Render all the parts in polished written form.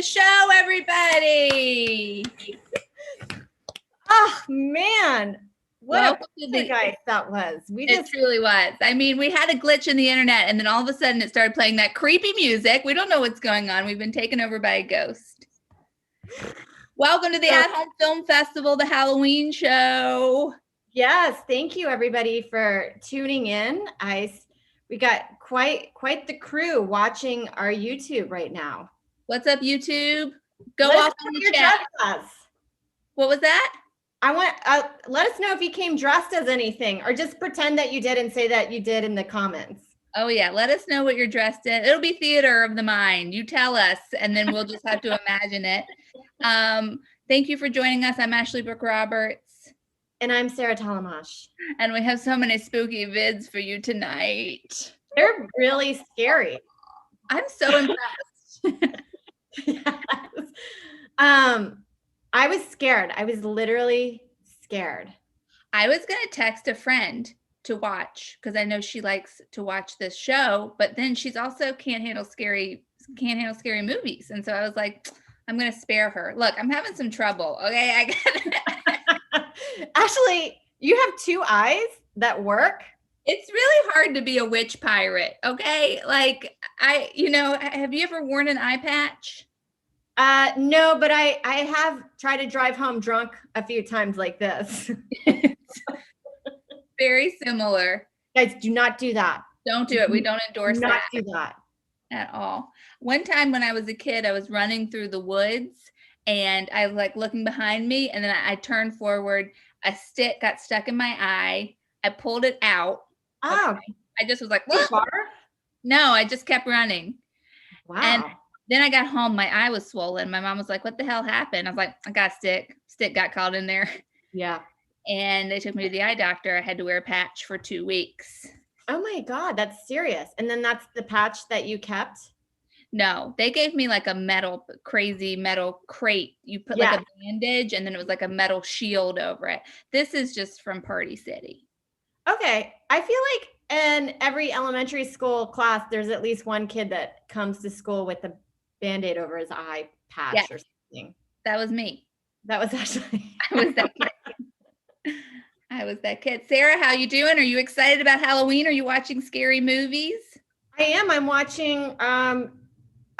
the show, everybody. Oh man, what Welcome a guy that was. It truly was. I mean, we had a glitch in the internet, and then all of a sudden it started playing that creepy music. We don't know what's going on. We've been taken over by a ghost. Welcome to the At Home Film Festival, the Halloween show. Yes, thank you everybody for tuning in. We got quite the crew watching our YouTube right now. What's up, YouTube? Go off in the chat. What was that? I want let us know if you came dressed as anything, or just pretend that you did and say that you did in the comments. Oh yeah, let us know what you're dressed in. It'll be theater of the mind. You tell us, and then we'll just have to imagine it. Thank you for joining us. I'm Ashley Brooke Roberts. And I'm Sarah Talamash. And we have so many spooky vids for you tonight. They're really scary. I'm so impressed. Yes. I was scared. I was literally scared. I was going to text a friend to watch because I know she likes to watch this show, but then she's also can't handle scary movies. And so I was like, I'm going to spare her. Look, I'm having some trouble. Okay. I got Actually, you have two eyes that work. It's really hard to be a witch pirate. Okay. Like have you ever worn an eye patch? No, but I have tried to drive home drunk a few times like this. Very similar. Guys, do not do that. Don't do it. We don't endorse that. Not do that at all. One time when I was a kid, I was running through the woods and I was like looking behind me, and then I turned forward. A stick got stuck in my eye. I pulled it out. Oh. Okay. I just was like, what? No, I just kept running. Wow. And then I got home, my eye was swollen. My mom was like, what the hell happened? I was like, I got a stick. Stick got caught in there. Yeah. And they took me to the eye doctor. I had to wear a patch for 2 weeks. Oh my God, that's serious. And then that's the patch that you kept? No, they gave me like a crazy metal crate. You put like a bandage, and then it was like a metal shield over it. This is just from Party City. Okay. I feel like in every elementary school class, there's at least one kid that comes to school with a Band-Aid over his eye patch or something. That was me. That was actually I was that kid. I was that kid. Sarah, how you doing? Are you excited about Halloween? Are you watching scary movies? I am. I'm watching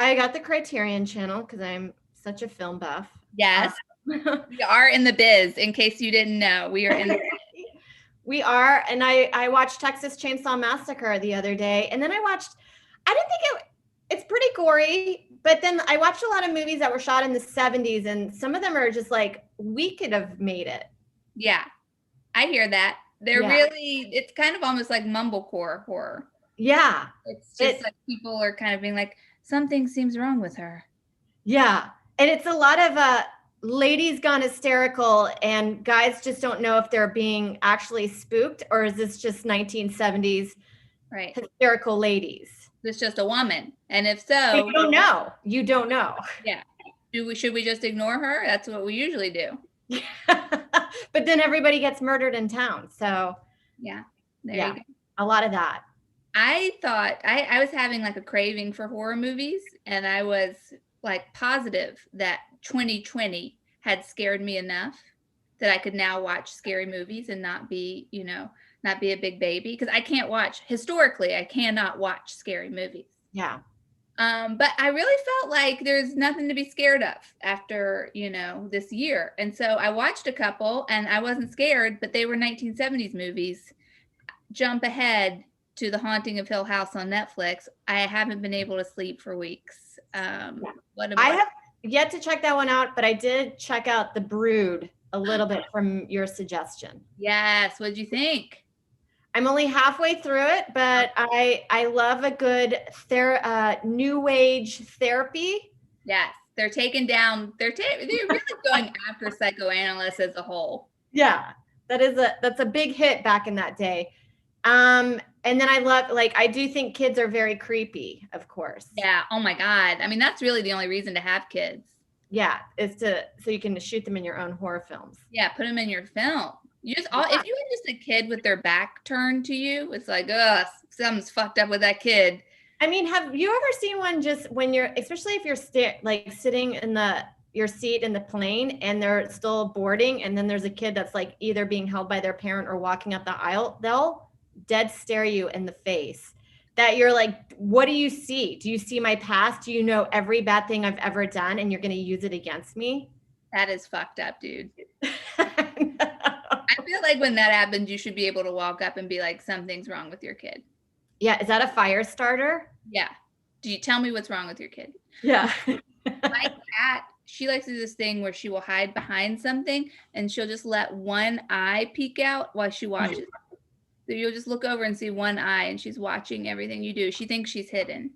I got the Criterion channel because I'm such a film buff. Yes. We are in the biz, in case you didn't know. We are in the biz. We are. And I watched Texas Chainsaw Massacre the other day. And then I didn't think it's pretty gory, but then I watched a lot of movies that were shot in the 70s, and some of them are just like, we could have made it. Yeah, I hear that. They're really, it's kind of almost like mumblecore horror. Yeah. It's just like people are kind of being like, something seems wrong with her. Yeah. And it's a lot of ladies gone hysterical, and guys just don't know if they're being actually spooked, or is this just 1970s hysterical ladies? It's just a woman. And if so, you don't know. You don't know. Yeah. Should we just ignore her? That's what we usually do. But then everybody gets murdered in town. So yeah, there you go. A lot of that. I thought I was having like a craving for horror movies, and I was like positive that 2020 had scared me enough that I could now watch scary movies and not be a big baby, because I cannot watch scary movies. Yeah. But I really felt like there's nothing to be scared of after, this year. And so I watched a couple and I wasn't scared, but they were 1970s movies. Jump ahead to The Haunting of Hill House on Netflix. I haven't been able to sleep for weeks. I have yet to check that one out, but I did check out The Brood a little bit from your suggestion. Yes. What'd you think? I'm only halfway through it, but I love a good new age therapy. Yes, they're really going after psychoanalysts as a whole. Yeah, that's a big hit back in that day. And then I do think kids are very creepy, of course. Yeah. Oh my God. I mean, that's really the only reason to have kids. Yeah, is so you can shoot them in your own horror films. Yeah, put them in your film. If you had just a kid with their back turned to you, it's like, something's fucked up with that kid. I mean, have you ever seen one just when you're, especially if you're like sitting in your seat in the plane and they're still boarding, and then there's a kid that's like either being held by their parent or walking up the aisle, they'll dead stare you in the face. That you're like, what do you see? Do you see my past? Do you know every bad thing I've ever done and you're going to use it against me? That is fucked up, dude. I feel like when that happens, you should be able to walk up and be like, something's wrong with your kid. Yeah. Is that a fire starter? Yeah. Do you tell me what's wrong with your kid? Yeah. My cat, she likes to do this thing where she will hide behind something and she'll just let one eye peek out while she watches. So you'll just look over and see one eye and she's watching everything you do. She thinks she's hidden.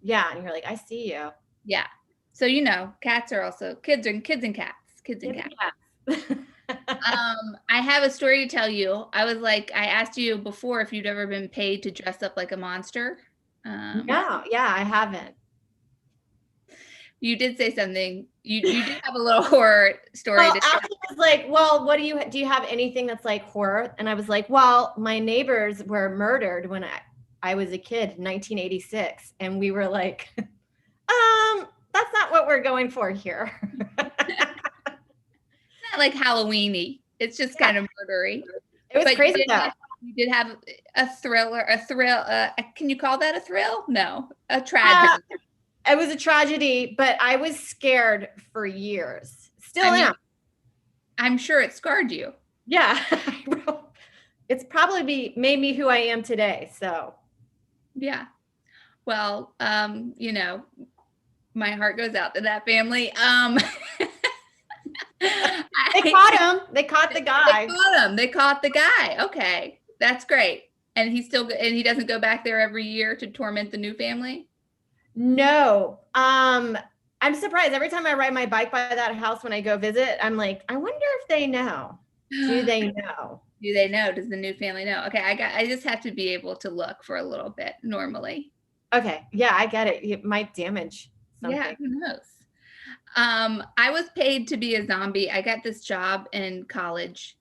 Yeah. And you're like, I see you. Yeah. So, cats are also kids and cats. Kids and cats. I have a story to tell you. I asked you before if you'd ever been paid to dress up like a monster. No, yeah, I haven't. You did say something. You did have a little horror story. Well, Ashley was like, well, what do you have anything that's like horror? And I was like, well, my neighbors were murdered when I was a kid in 1986. And we were like, that's not what we're going for here. Not like Halloween-y. It's just kind of murdery. It was crazy though. You did have a thrill. Can you call that a thrill? No, a tragedy. It was a tragedy, but I was scared for years. Still am. I'm sure it scarred you. Yeah. It's probably made me who I am today. So. Yeah. Well, my heart goes out to that family. They caught him. They caught the guy. They caught the guy. Okay. That's great. And he doesn't go back there every year to torment the new family? No. I'm surprised. Every time I ride my bike by that house when I go visit, I'm like, I wonder if they know. Do they know? Do they know? Does the new family know? Okay, I just have to be able to look for a little bit normally. Okay. Yeah, I get it. It might damage something. Yeah, who knows? I was paid to be a zombie. I got this job in college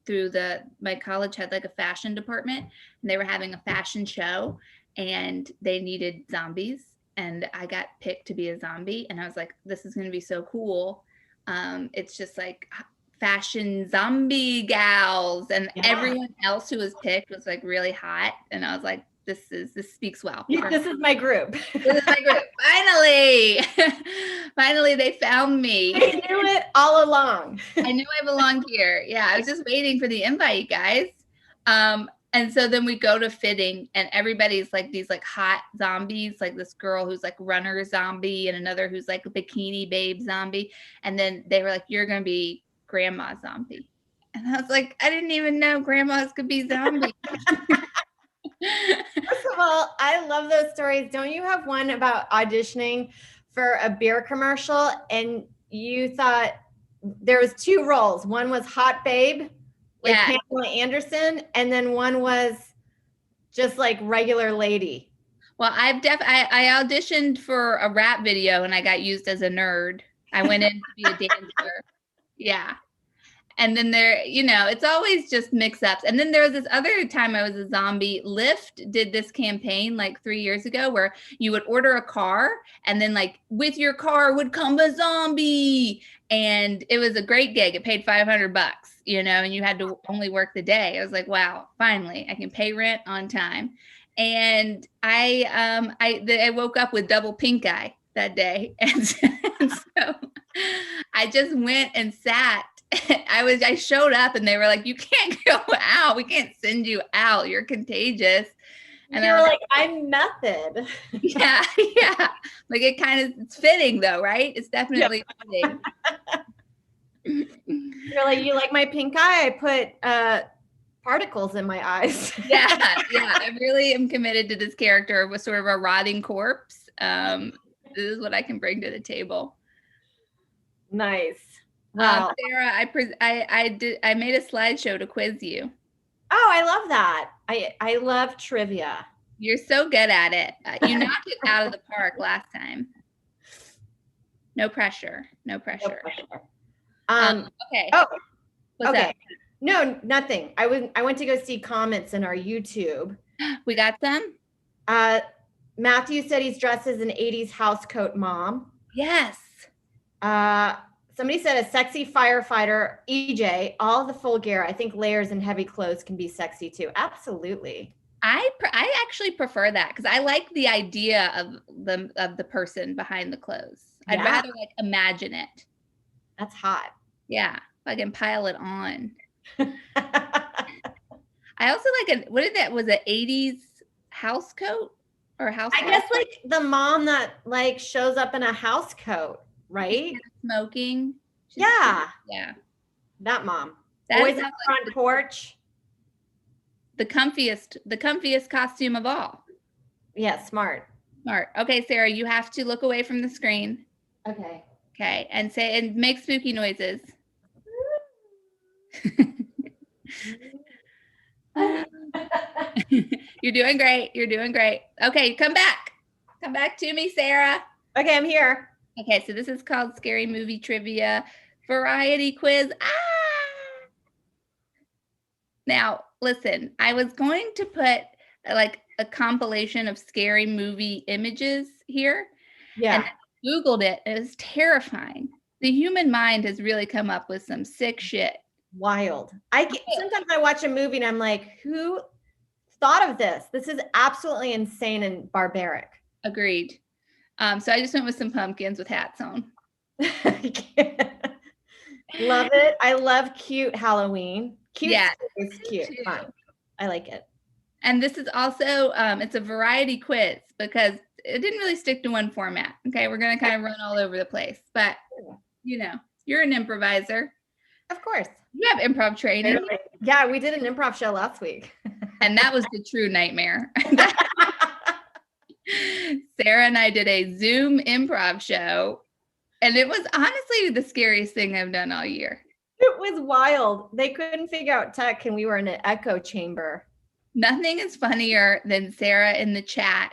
my college had like a fashion department, and they were having a fashion show and they needed zombies, and I got picked to be a zombie, and I was like, this is going to be so cool. It's just like fashion zombie gals, and everyone else who was picked was like really hot, and I was like, this speaks well. This is my group. This is my group. Finally they found me. I knew it all along. I knew I belonged here. Yeah, I was just waiting for the invite, guys. And so then we go to fitting, and everybody's like these like hot zombies, like this girl who's like runner zombie and another who's like a bikini babe zombie. And then they were like, you're going to be grandma zombie. And I was like, I didn't even know grandmas could be zombies. First of all, I love those stories. Don't you have one about auditioning for a beer commercial and you thought there was two roles? One was hot babe, like Pamela Anderson, and then one was just like regular lady. Well, I auditioned for a rap video and I got used as a nerd. I went in to be a dancer. Yeah. And then it's always just mix-ups. And then there was this other time I was a zombie. Lyft did this campaign like 3 years ago where you would order a car and then like with your car would come a zombie. And it was a great gig. It paid $500, and you had to only work the day. I was like, wow, finally I can pay rent on time. And I woke up with double pink eye that day. And so I just went and sat. I showed up and they were like, you can't go out. We can't send you out. You're contagious. And you're like, I'm method. Yeah. Like it's fitting though, right? It's definitely fitting. You're like, you like my pink eye? I put particles in my eyes. Yeah. I really am committed to this character with sort of a rotting corpse. This is what I can bring to the table. Nice. Wow. Sarah, I made a slideshow to quiz you. Oh, I love that. I love trivia. You're so good at it. You knocked it out of the park last time. No pressure. Okay. Oh, what's okay. Up? No, nothing. I went to go see comments in our YouTube. We got some? Matthew said he's dressed as an 80s housecoat mom. Yes. Somebody said a sexy firefighter, EJ, all the full gear. I think layers and heavy clothes can be sexy too. Absolutely. I actually prefer that because I like the idea of the person behind the clothes. I'd Yeah. rather like imagine it. That's hot. Yeah, if I can pile it on. I also like what did that was an 80s house coat or house? I guess like the mom that like shows up in a house coat, right? Smoking. Yeah. Yeah. That mom. That Always is on the front porch. the comfiest costume of all. Yeah, smart. Smart. Okay, Sarah, you have to look away from the screen. Okay. Okay, and say and make spooky noises. You're doing great. You're doing great. Okay, come back. Come back to me, Sarah. Okay, I'm here. Okay, so this is called Scary Movie Trivia Variety Quiz. Now, listen, I was going to put like a compilation of scary movie images here. Yeah. And I Googled it. It was terrifying. The human mind has really come up with some sick shit. Wild. Sometimes I watch a movie and I'm like, who thought of this? This is absolutely insane and barbaric. Agreed. So I just went with some pumpkins with hats on. Love it. I love cute Halloween. Cute is cute. Fun. I like it. And this is also, it's a variety quiz because it didn't really stick to one format. Okay, we're going to kind of run all over the place. But, you know, you're an improviser. Of course. You have improv training. Yeah, we did an improv show last week. And that was the true nightmare. Sarah and I did a Zoom improv show, and it was honestly the scariest thing I've done all year. It was wild. They couldn't figure out tech, and we were in an echo chamber. Nothing is funnier than Sarah in the chat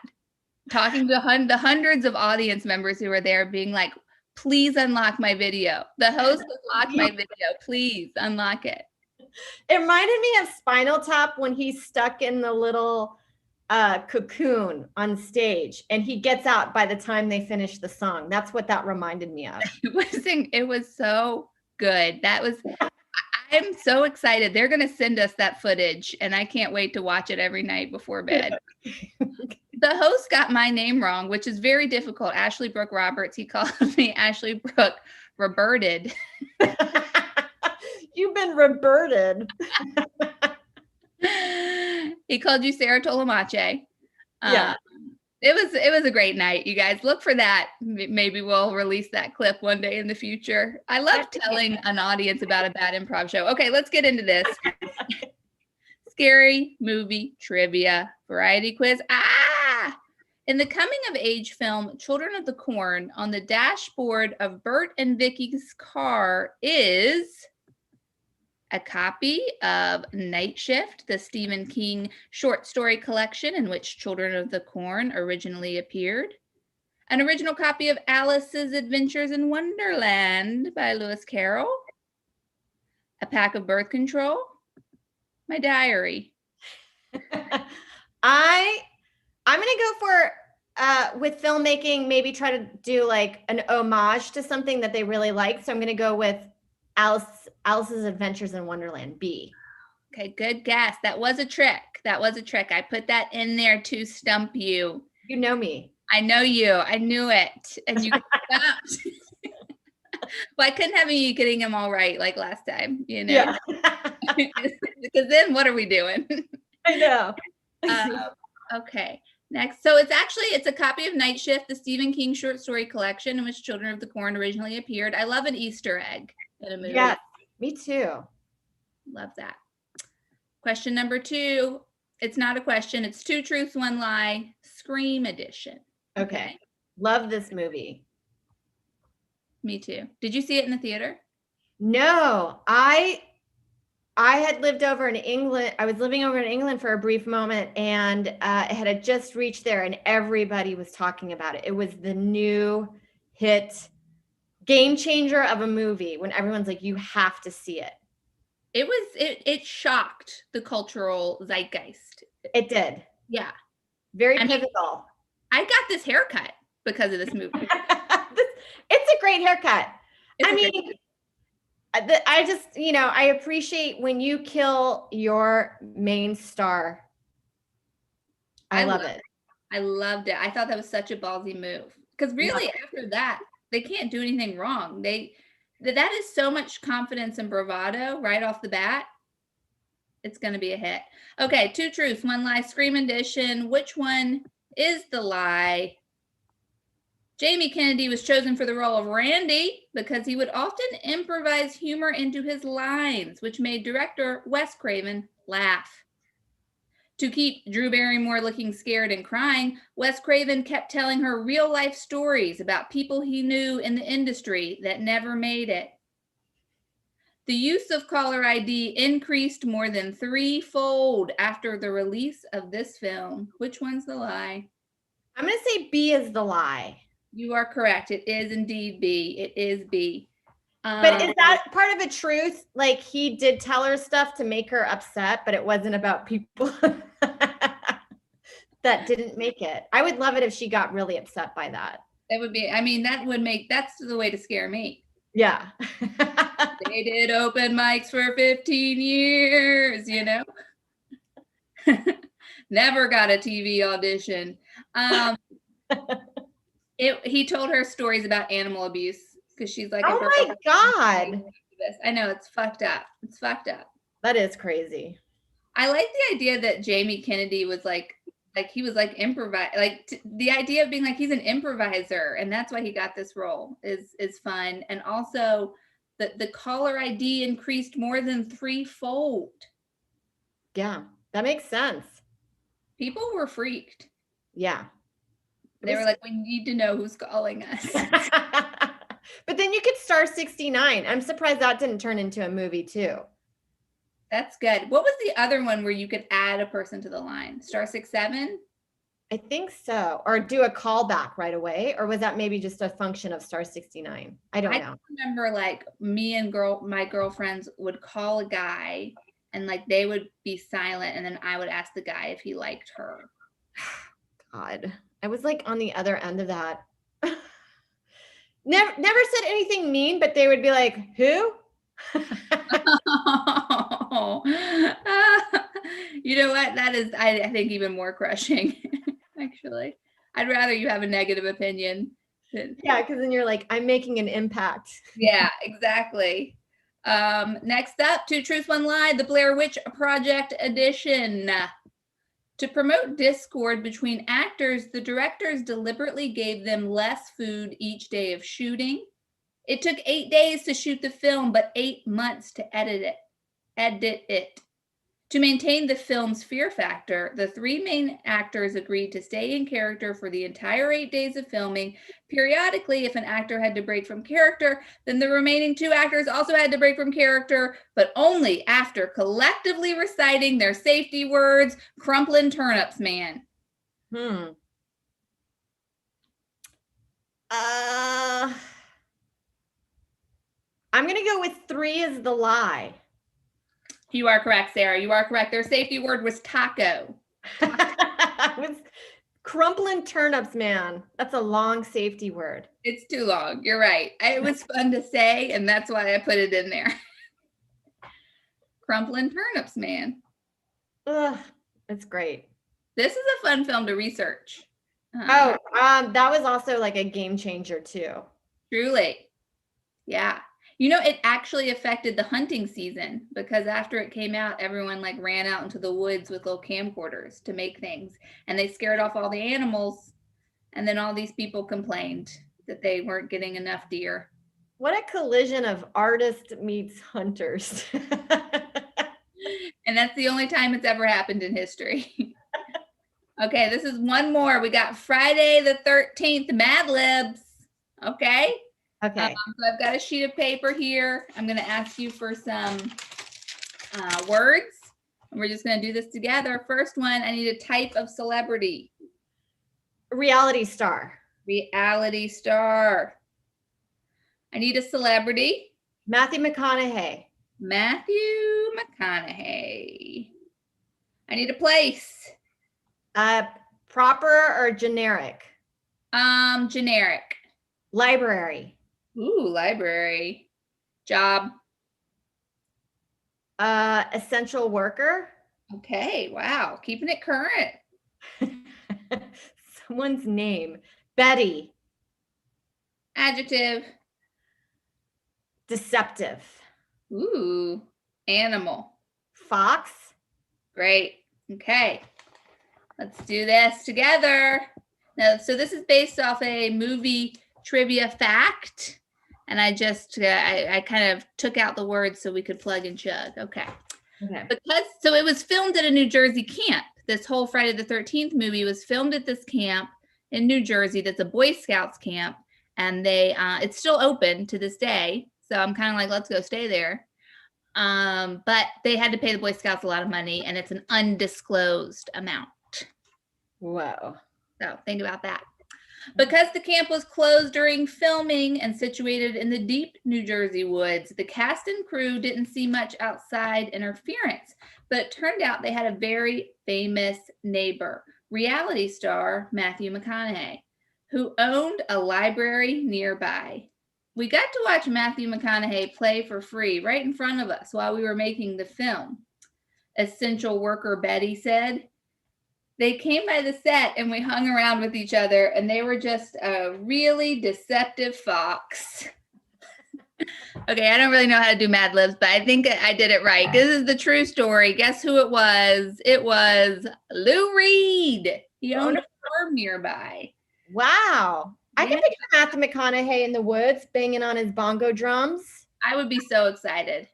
talking to the hundreds of audience members who were there being like, please unlock my video. The host unlocked my video. Please unlock it. It reminded me of Spinal Tap when he's stuck in the little cocoon on stage and he gets out by the time they finish the song. That's what that reminded me of. It was so good. I'm so excited. They're going to send us that footage and I can't wait to watch it every night before bed. The host got my name wrong, which is very difficult. Ashley Brooke Roberts. He called me Ashley Brooke Roberted. You've been Roberted. He called you Sarah Tolomache. Yeah. It was a great night. You guys look for that. Maybe we'll release that clip one day in the future. I love telling an audience about a bad improv show. Okay, let's get into this. Scary movie trivia variety quiz. In the coming of age film Children of the Corn, on the dashboard of Bert and Vicky's car is a copy of Night Shift, the Stephen King short story collection in which Children of the Corn originally appeared, an original copy of Alice's Adventures in Wonderland by Lewis Carroll, a pack of birth control, my diary. I'm gonna go for with filmmaking, maybe try to do like an homage to something that they really like. So I'm gonna go with Alice's Adventures in Wonderland, B. Okay, good guess. That was a trick. I put that in there to stump you. You know me. I know you. I knew it. And you stumped. Well, I couldn't have you getting them all right like last time, you know? Yeah. Because then what are we doing? I know. Okay. Next. So it's a copy of Night Shift, the Stephen King short story collection in which Children of the Corn originally appeared. I love an Easter egg in a movie. Yeah, me too. Love that. Question number 2. It's not a question. It's 2 truths, 1 lie. Scream edition. Okay. Love this movie. Me too. Did you see it in the theater? No, I had lived over in England. I was living over in England for a brief moment, and it had just reached there, and everybody was talking about it. It was the new hit game changer of a movie when everyone's like, you have to see it. It shocked the cultural zeitgeist. It did. Yeah. Very pivotal. I got this haircut because of this movie. It's a great haircut. It's I mean, I just, I appreciate when you kill your main star. I love it. I loved it. I thought that was such a ballsy move because really after that, they can't do anything wrong. That is so much confidence and bravado right off the bat. It's going to be a hit. Okay, 2 truths, 1 lie, Scream edition. Which one is the lie? Jamie Kennedy was chosen for the role of Randy because he would often improvise humor into his lines, which made director Wes Craven laugh. To keep Drew Barrymore looking scared and crying, Wes Craven kept telling her real-life stories about people he knew in the industry that never made it. The use of caller ID increased more than 3-fold after the release of this film. Which one's the lie? I'm going to say B is the lie. You are correct. It is indeed B. It is B. But is that part of a truth? Like he did tell her stuff to make her upset, but it wasn't about people that didn't make it. I would love it if she got really upset by that. That would be, that's the way to scare me. Yeah. They did open mics for 15 years, Never got a TV audition. He told her stories about animal abuse because she's like, oh my God. I know, it's fucked up. It's fucked up. That is crazy. I like the idea that Jamie Kennedy was like he was like improvise, the idea of being like he's an improviser, and that's why he got this role is fun. And also the caller ID increased more than 3-fold. Yeah, that makes sense. People were freaked. Yeah. They were like, we need to know who's calling us. But then you could star 69. I'm surprised that didn't turn into a movie too. That's good. What was the other one where you could add a person to the line? Star 67? I think so. Or do a callback right away. Or was that maybe just a function of star 69? I don't know. I remember like me and my girlfriends would call a guy and like they would be silent. And then I would ask the guy if he liked her. God, I was like on the other end of that. Never said anything mean, but they would be like, who? Oh. You know what? That is, I think, even more crushing, actually. I'd rather you have a negative opinion. Yeah, because then you're like, I'm making an impact. Yeah, exactly. Next up, 2 truths, 1 lie, the Blair Witch Project edition. To promote discord between actors, the directors deliberately gave them less food each day of shooting. It took 8 days to shoot the film, but 8 months to edit it. To maintain the film's fear factor, the 3 main actors agreed to stay in character for the entire 8 days of filming. Periodically, if an actor had to break from character, then the remaining 2 actors also had to break from character, but only after collectively reciting their safety words, "Crumplin' turnips, man." I'm going to go with 3 is the lie. You are correct, Sarah. You are correct. Their safety word was taco. It was crumpling turnips, man. That's a long safety word. It's too long. You're right. It was fun to say, and that's why I put it in there. Crumpling turnips, man. Ugh, it's great. This is a fun film to research. That was also like a game changer too. Truly. Yeah. It actually affected the hunting season because after it came out, everyone like ran out into the woods with little camcorders to make things, and they scared off all the animals. And then all these people complained that they weren't getting enough deer. What a collision of artist meets hunters. And that's the only time it's ever happened in history. Okay, this is one more. We got Friday the 13th, Mad Libs. Okay. Okay. So I've got a sheet of paper here. I'm going to ask you for some words. And we're just going to do this together. First one, I need a type of celebrity. Reality star. Reality star. I need a celebrity. Matthew McConaughey. Matthew McConaughey. I need a place. Proper or generic? Generic. Library. Ooh, library. Job. Essential worker. Okay, wow. Keeping it current. Someone's name. Betty. Adjective. Deceptive. Ooh, animal. Fox. Great. Okay. Let's do this together. Now, so this is based off a movie trivia fact. And I just, I kind of took out the words so we could plug and chug. Okay. So it was filmed at a New Jersey camp. This whole Friday the 13th movie was filmed at this camp in New Jersey. That's a Boy Scouts camp. And it's still open to this day. So I'm kind of like, let's go stay there. But they had to pay the Boy Scouts a lot of money, and it's an undisclosed amount. Whoa. So think about that. Because the camp was closed during filming and situated in the deep New Jersey woods, the cast and crew didn't see much outside interference, but it turned out they had a very famous neighbor, reality star Matthew McConaughey, who owned a library nearby. We got to watch Matthew McConaughey play for free right in front of us while we were making the film. Essential worker Betty said, "They came by the set and we hung around with each other, and they were just a really deceptive fox." Okay, I don't really know how to do Mad Libs, but I think I did it right. This is the true story. Guess who it was? It was Lou Reed. He owned a farm nearby. Wow. I can picture Matthew McConaughey in the woods banging on his bongo drums. I would be so excited.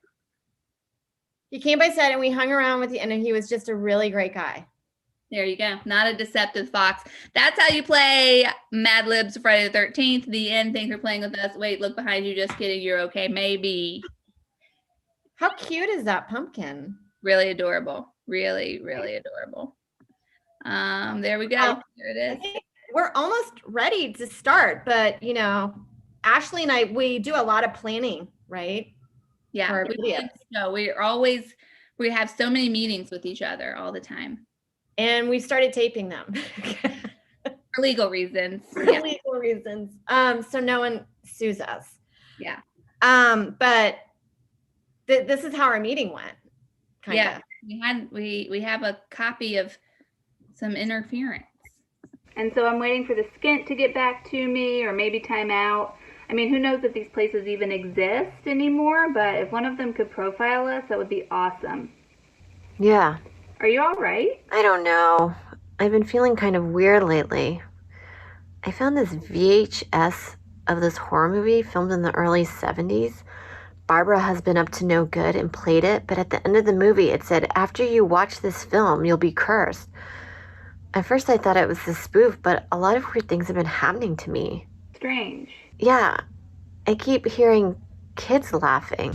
He came by set and we hung around with you, and he was just a really great guy. There you go. Not a deceptive fox. That's how you play Mad Libs Friday the 13th. The end. Thanks for playing with us. Wait, look behind you. Just kidding. You're okay. Maybe. How cute is that pumpkin? Really adorable. Really, really adorable. There we go. There it is. We're almost ready to start, but Ashley and I, we do a lot of planning, right? Yeah. We have so many meetings with each other all the time. And we started taping them. For legal reasons. Legal reasons. So no one sues us. Yeah. But this is how our meeting went. Kinda. Yeah. We have a copy of some interference. And so I'm waiting for the skint to get back to me, or maybe time out. I mean, who knows if these places even exist anymore, but if one of them could profile us, that would be awesome. Yeah. Are you all right? I don't know. I've been feeling kind of weird lately. I found this VHS of this horror movie filmed in the early 70s. Barbara has been up to no good and played it, but at the end of the movie it said, "After you watch this film, you'll be cursed." At first I thought it was a spoof, but a lot of weird things have been happening to me. Strange. Yeah. I keep hearing kids laughing.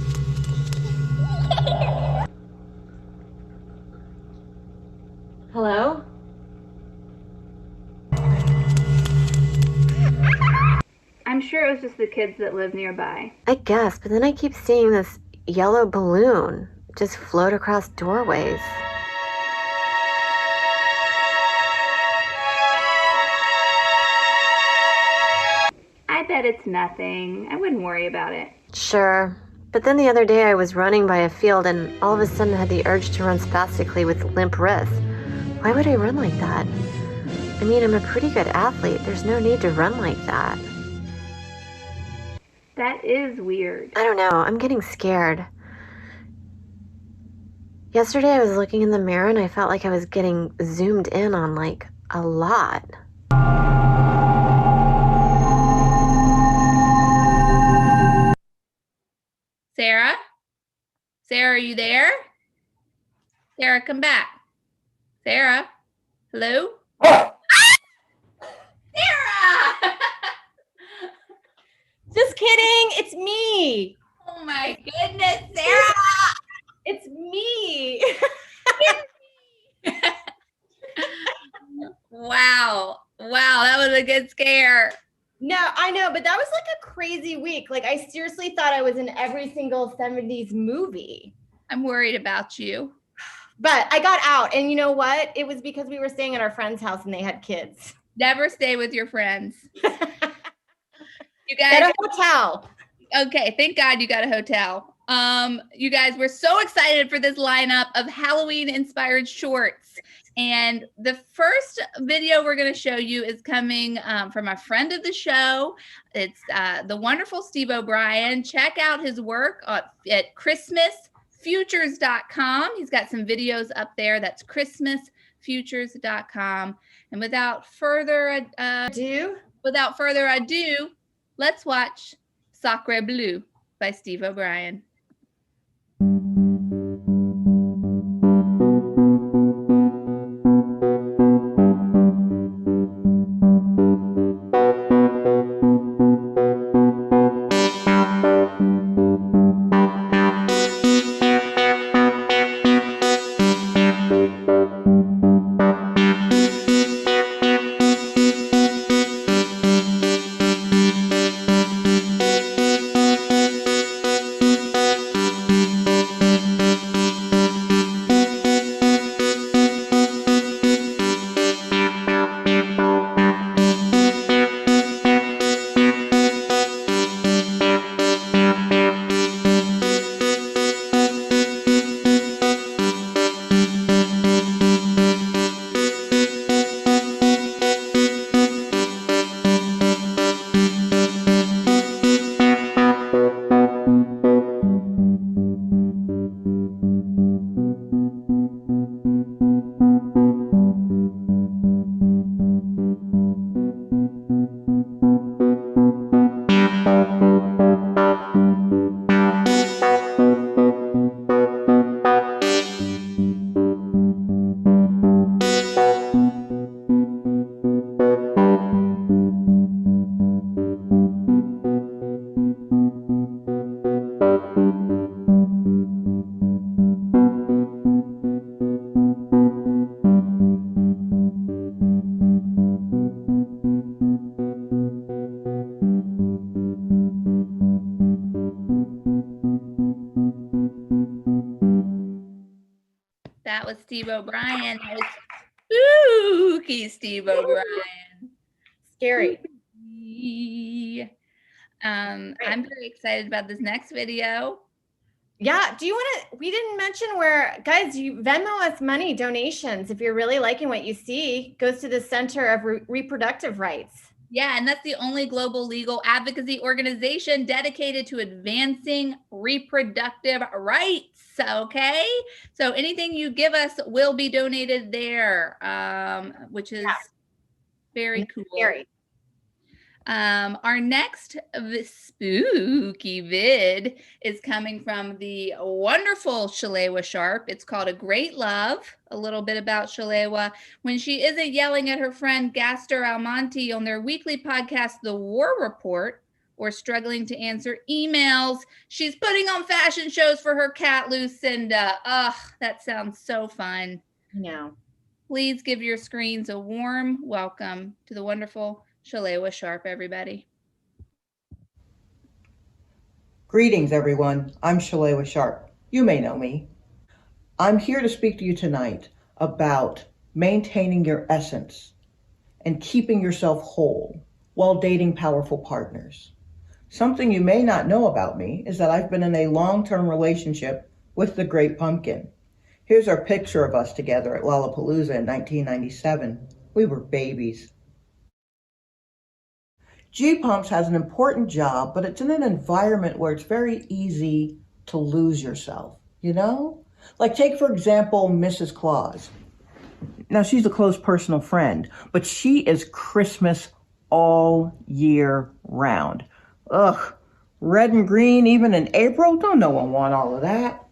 Hello? I'm sure it was just the kids that live nearby. I guess, but then I keep seeing this yellow balloon just float across doorways. I bet it's nothing. I wouldn't worry about it. Sure. But then the other day I was running by a field and all of a sudden had the urge to run spastically with limp wrists. Why would I run like that? I mean, I'm a pretty good athlete. There's no need to run like that. That is weird. I don't know. I'm getting scared. Yesterday I was looking in the mirror and I felt like I was getting zoomed in on like a lot. Sarah? Sarah, are you there? Sarah, come back. Sarah? Hello? Sarah! Just kidding. It's me. Oh my goodness, Sarah! It's me. Wow. Wow, that was a good scare. No, I know, but that was like a crazy week. Like, I seriously thought I was in every single 70s movie. I'm worried about you. But I got out, and you know what? It was because we were staying at our friend's house and they had kids. Never stay with your friends. You Get guys, a hotel. okay, thank God you got a hotel. You guys, we're so excited for this lineup of Halloween inspired shorts. And the first video we're going to show you is coming from a friend of the show. It's the wonderful Steve O'Brien. Check out his work at christmasfutures.com. He's got some videos up there. That's christmasfutures.com. And without further ado, let's watch Sacre Bleu by Steve O'Brien. That was Steve O'Brien. That was spooky Steve O'Brien. Scary. I'm very excited about this next video. Yeah. Do you want to? We didn't mention where, guys, you Venmo us money donations. If you're really liking what you see, goes to the Center of Reproductive Rights. Yeah, and that's the only global legal advocacy organization dedicated to advancing reproductive rights. Okay, so anything you give us will be donated there, which is very cool. Scary. Our next spooky vid is coming from the wonderful Shalewa Sharp. It's called A Great Love. A little bit about Shalewa. When she isn't yelling at her friend Gaster Almonte on their weekly podcast, The War Report, or struggling to answer emails, she's putting on fashion shows for her cat, Lucinda. Ugh, that sounds so fun. No. Please give your screens a warm welcome to the wonderful Shalewa Sharp, everybody. Greetings, everyone. I'm Shalewa Sharp. You may know me. I'm here to speak to you tonight about maintaining your essence and keeping yourself whole while dating powerful partners. Something you may not know about me is that I've been in a long-term relationship with the Great Pumpkin. Here's our picture of us together at Lollapalooza in 1997. We were babies. G-Pumps has an important job, but it's in an environment where it's very easy to lose yourself, you know? Like take, for example, Mrs. Claus. Now, she's a close personal friend, but she is Christmas all year round. Ugh, red and green even in April? Don't no one want all of that.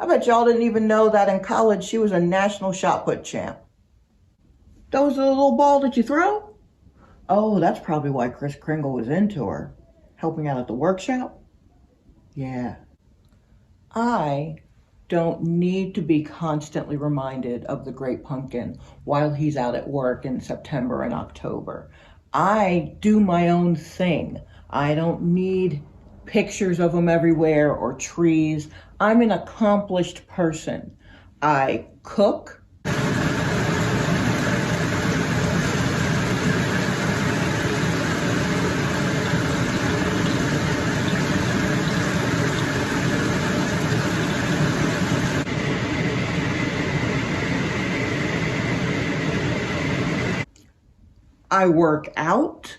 I bet y'all didn't even know that in college she was a national shot put champ. Those are the little ball that you throw? Oh, that's probably why Kris Kringle was into her. Helping out at the workshop? Yeah. I don't need to be constantly reminded of the Great Pumpkin while he's out at work in September and October. I do my own thing. I don't need pictures of him everywhere or trees. I'm an accomplished person. I cook. I work out.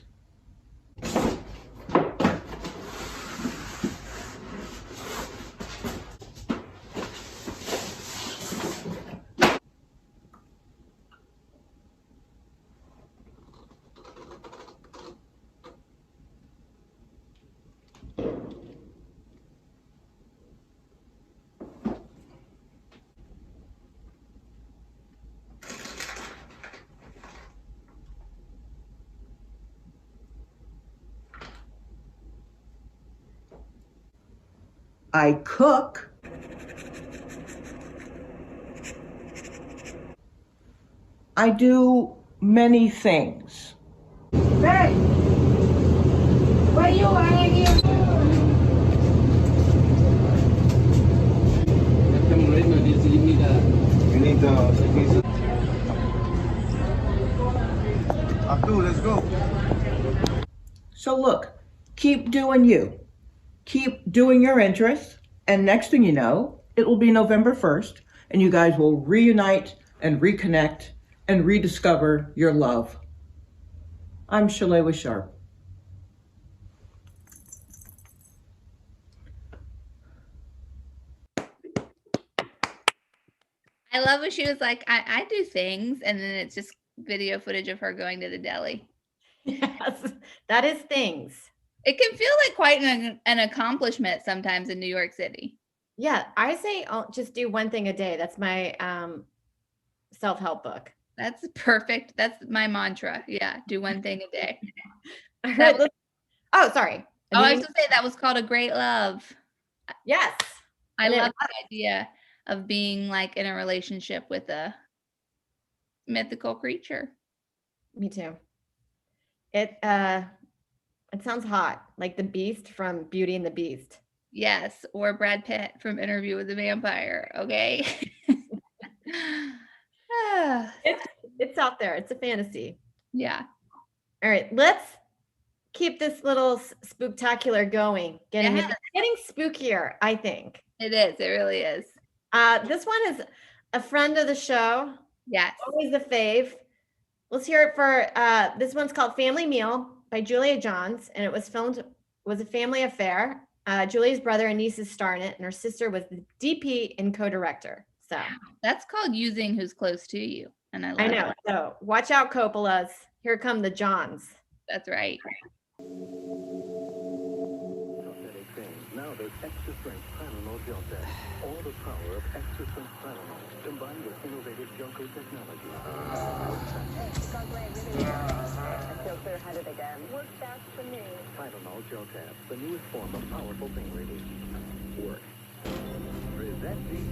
I cook. I do many things. Hey, where you are here? You need the Abdul, let's go. So look, keep doing you. Keep doing your interests, and next thing you know, it will be November 1st, and you guys will reunite and reconnect and rediscover your love. I'm Shalewa Sharp. I love when she was like, I do things, and then it's just video footage of her going to the deli. Yes, that is things. It can feel like quite an accomplishment sometimes in New York City. Yeah, I say just do one thing a day. That's my self-help book. That's perfect. That's my mantra. Yeah, do one thing a day. All right, oh, sorry. Oh, I was going to say that was called A Great Love. Yes. I And it love the idea of being like in a relationship with a mythical creature. Me too. It sounds hot, like the Beast from Beauty and the Beast. Yes, or Brad Pitt from Interview with the Vampire. Okay. Ah, It's out there. It's a fantasy. yeah. All right, let's keep this little spooktacular going. Getting spookier, I think. It is. It really is. This one is a friend of the show. Yes. Always a fave. Let's hear it for this one's called Family Meal by Julia Johns, and it was a family affair. Julia's brother and nieces star in it, and her sister was the DP and co-director. So That's called using who's close to you. And I love I know. it. So watch out, Coppola's. Here come the Johns. That's right. Now there's extra strength Tylenol gel tab. All the power of extra strength Tylenol combined with innovative Junko technology. I feel clear-headed again. Works best for me. Tylenol gel tab, the newest form of powerful pain relief. Work. Presenting.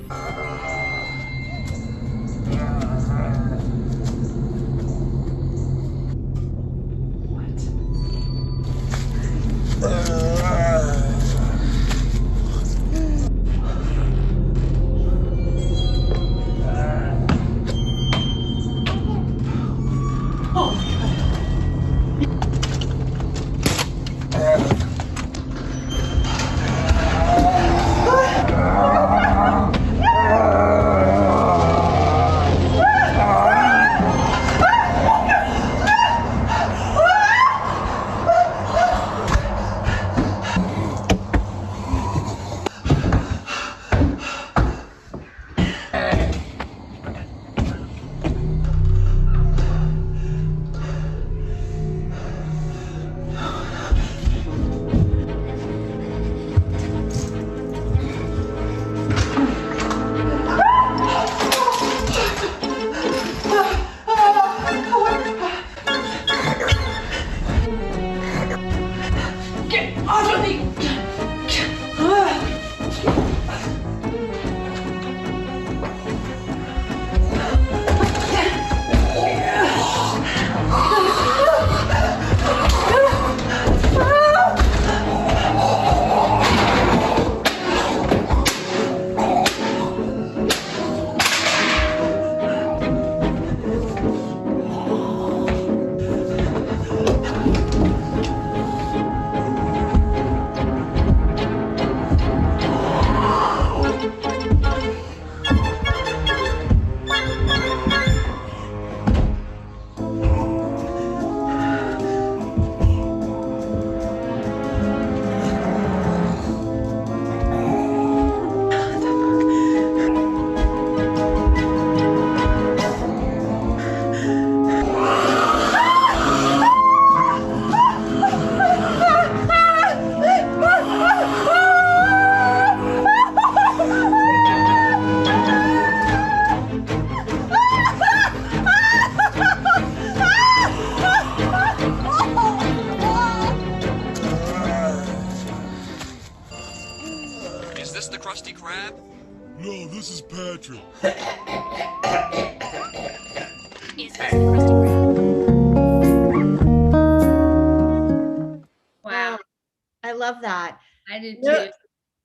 I did No, too.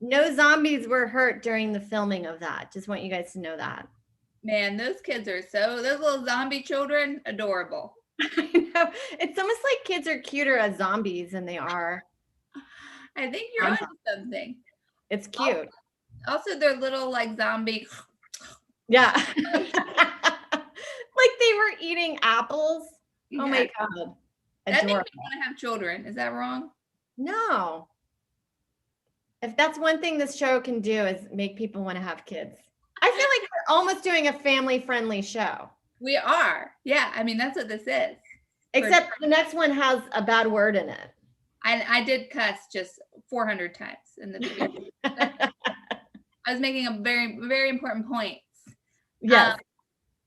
no zombies were hurt during the filming of that. Just want you guys to know that. Man, those kids are those little zombie children, adorable. I know. It's almost like kids are cuter as zombies than they are. I think you're onto something. It's cute. Also, they're little like zombie. Yeah. Like they were eating apples. Oh my God. That makes me Adorable. want to have children. Is that wrong? No. If that's one thing this show can do is make people want to have kids. I feel like we're almost doing a family-friendly show. We are. Yeah. I mean, that's what this is. Except the next one has a bad word in it. I did cuss just 400 times in the video. I was making a very, very important point. Yes.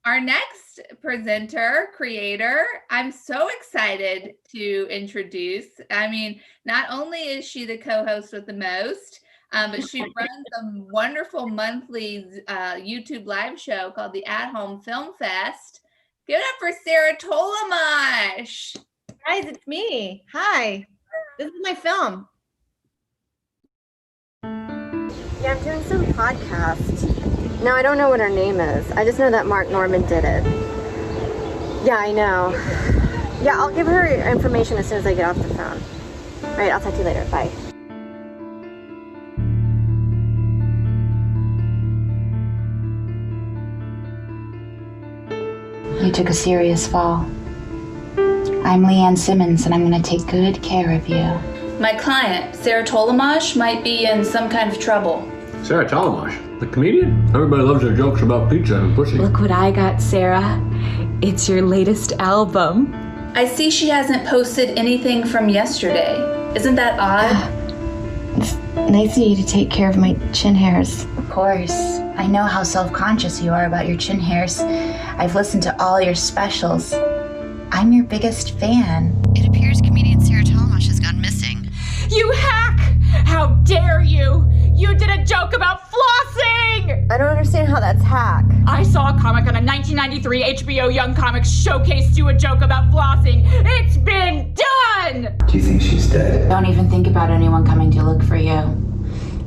Our next presenter, creator, I'm so excited to introduce. I mean, not only is she the co-host with the most, but she runs a wonderful monthly YouTube live show called the At Home Film Fest. Give it up for Sarah Tolamash. Guys, it's me. Hi. This is my film. Yeah, I'm doing some podcast. Now, I don't know what her name is. I just know that Mark Norman did it. Yeah, I know. Yeah, I'll give her information as soon as I get off the phone. All right, I'll talk to you later. Bye. You took a serious fall. I'm Leanne Simmons, and I'm going to take good care of you. My client, Sarah Tolamash, might be in some kind of trouble. Sarah Tolamash, the comedian? Everybody loves her jokes about pizza and pussy. Look what I got, Sarah. It's your latest album. I see she hasn't posted anything from yesterday. Isn't that odd? It's nice of you to take care of my chin hairs. Of course. I know how self-conscious you are about your chin hairs. I've listened to all your specials. I'm your biggest fan. It appears comedian Sarah Tolamash has gone missing. You hack! How dare you! You did a joke about flossing! I don't understand how that's hack. I saw a comic on a 1993 HBO Young Comics showcase do a joke about flossing. It's been done! Do you think she's dead? Don't even think about anyone coming to look for you.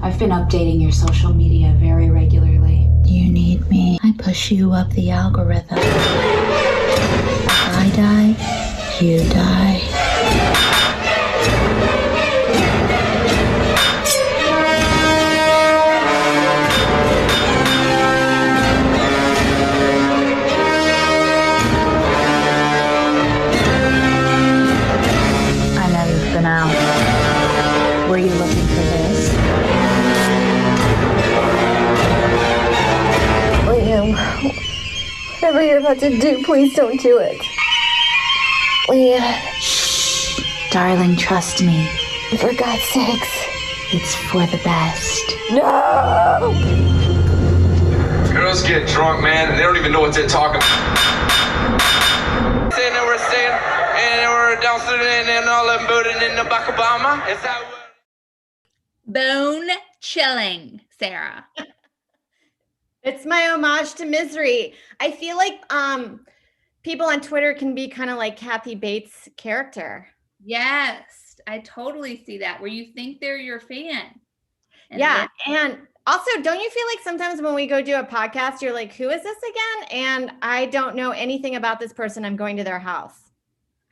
I've been updating your social media very regularly. You need me. I push you up the algorithm. If I die, you die. I know you've been out. Were you looking for this? Liam, whatever you're about to do, please don't do it. Liam. Shh. Darling, trust me. For God's sakes. It's for the best. No! Girls get drunk, man, and they don't even know what they're talking about. Saying that we're staying, and we're downstairs, and all of them voting in the back Obama. Is that what? Bone chilling, Sarah. It's my homage to Misery. I feel like people on Twitter can be kind of like Kathy Bates' character. Yes, I totally see that, where you think they're your fan. Yeah, and also, don't you feel like sometimes when we go do a podcast, you're like, who is this again? And I don't know anything about this person. I'm going to their house.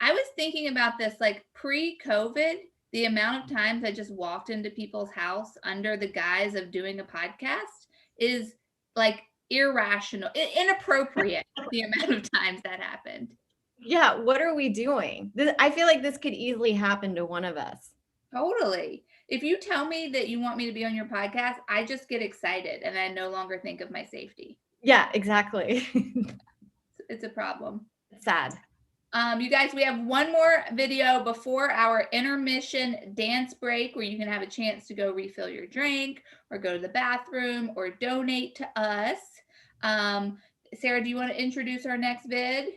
I was thinking about this, like pre-COVID, the amount of times I just walked into people's house under the guise of doing a podcast is like irrational, inappropriate, the amount of times that happened. Yeah, what are we doing? I feel like this could easily happen to one of us. Totally. If you tell me that you want me to be on your podcast, I just get excited and I no longer think of my safety. Yeah, exactly. It's a problem. It's sad. You guys, we have one more video before our intermission dance break where you can have a chance to go refill your drink or go to the bathroom or donate to us. Sarah, do you want to introduce our next vid?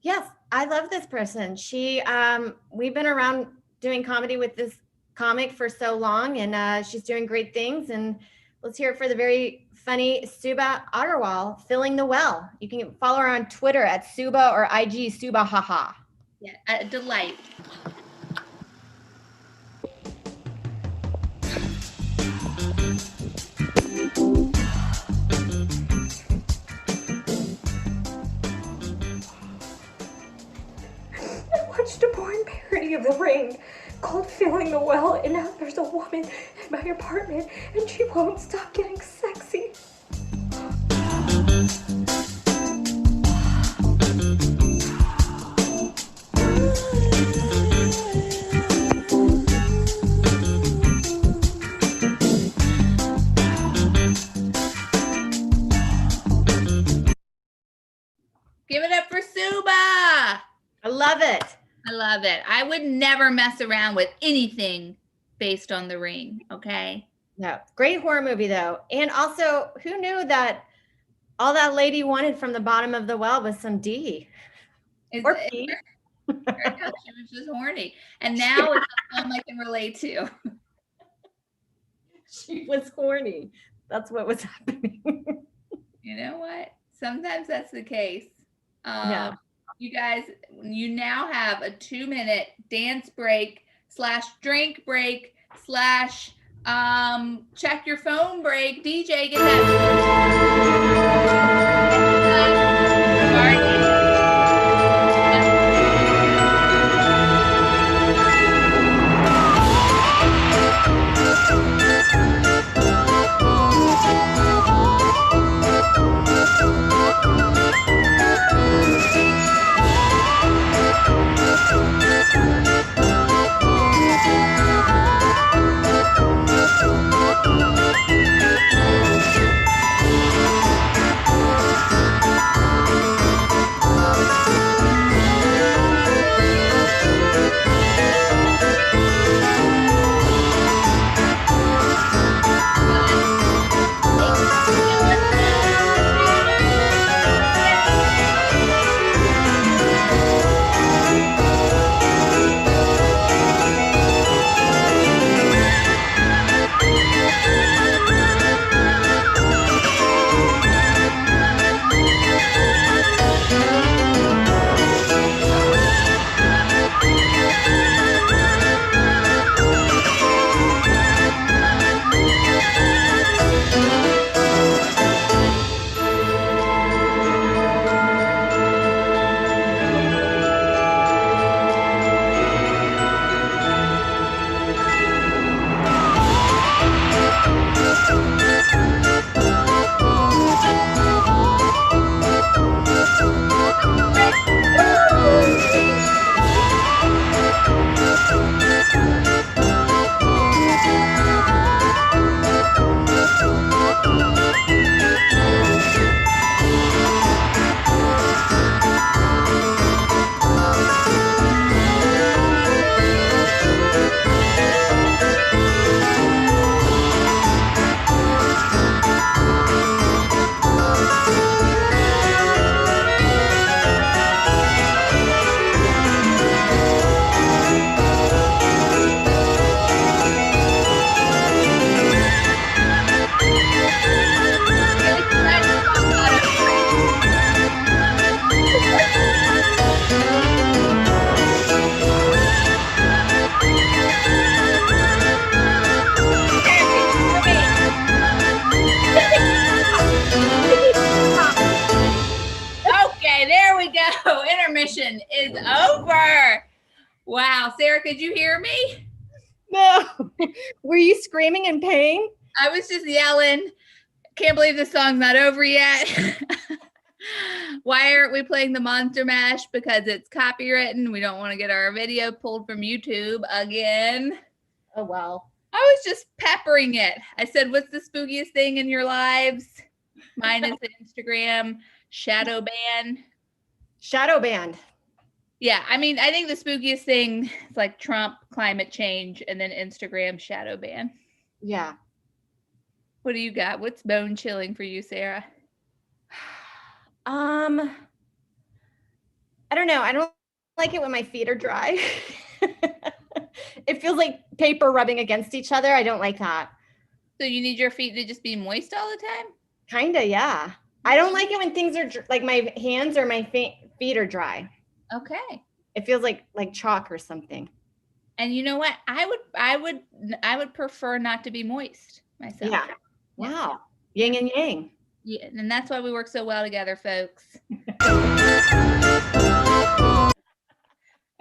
Yes, I love this person. We've been around doing comedy with this comic for so long, and she's doing great things. And let's hear it for the very funny Suba Agarwal, Filling the Well. You can follow her on Twitter at Suba or IG Suba Haha. Yeah, a delight. watched a porn parody of The Ring called Filling the Well, and now there's a woman in my apartment and she won't stop getting sexy. Give it up for Suba. I love it. I love it. I would never mess around with anything based on The Ring. Okay. No, great horror movie though. And also, who knew that all that lady wanted from the bottom of the well was some D? Or P. She was just horny. And now it's a film I can relate to. She was horny. That's what was happening. You know what? Sometimes that's the case. Yeah. You guys, you now have a 2-minute dance break / drink break / check your phone break. DJ, get Intermission is over. Wow. Sarah, could you hear me? No. Were you screaming in pain? I was just yelling. Can't believe the song's not over yet. Why aren't we playing the Monster Mash? Because it's copywritten. We don't want to get our video pulled from YouTube again. Oh, wow. I was just peppering it. I said, what's the spookiest thing in your lives? Mine is Instagram shadow ban. Shadow banned. Yeah, I mean, I think the spookiest thing is like Trump, climate change, and then Instagram shadow ban. Yeah. What do you got? What's bone chilling for you, Sarah? I don't know. I don't like it when my feet are dry. It feels like paper rubbing against each other. I don't like that. So you need your feet to just be moist all the time? Kinda, yeah. I don't like it when things are like my hands or my feet are dry. Okay. It feels like chalk or something. And you know what? I would prefer not to be moist myself. Yeah. Wow. Yin and yang. Yeah, and that's why we work so well together, folks.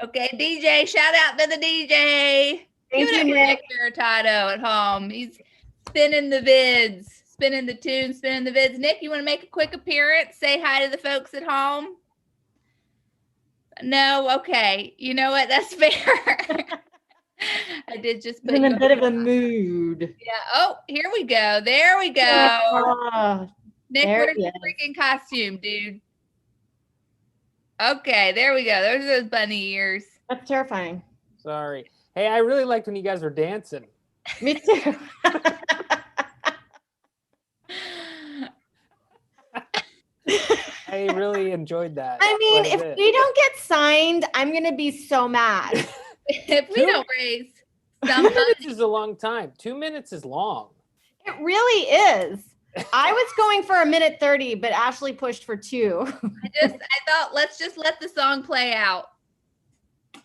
Okay, DJ, shout out to the DJ. Thank Give it you, up for Nick. Maritato at home. He's spinning the vids, spinning the tunes, spinning the vids. Nick, you want to make a quick appearance? Say hi to the folks at home? No? Okay. You know what? That's fair. I did just put in you a bit of a mood. Yeah. Oh, here we go. There we go. Oh, Nick, there where's he your is. freaking costume, dude? Okay, there we go. Those are those bunny ears. That's terrifying. Sorry. Hey, I really liked when you guys were dancing. Me too. I really enjoyed that. I mean, quite a if bit. we don't get signed, I'm gonna be so mad. If we don't raise some 2 minutes is a long time. 2 minutes is long. It really is. I was going for 1:30, but Ashley pushed for 2. I thought let's just let the song play out. Oh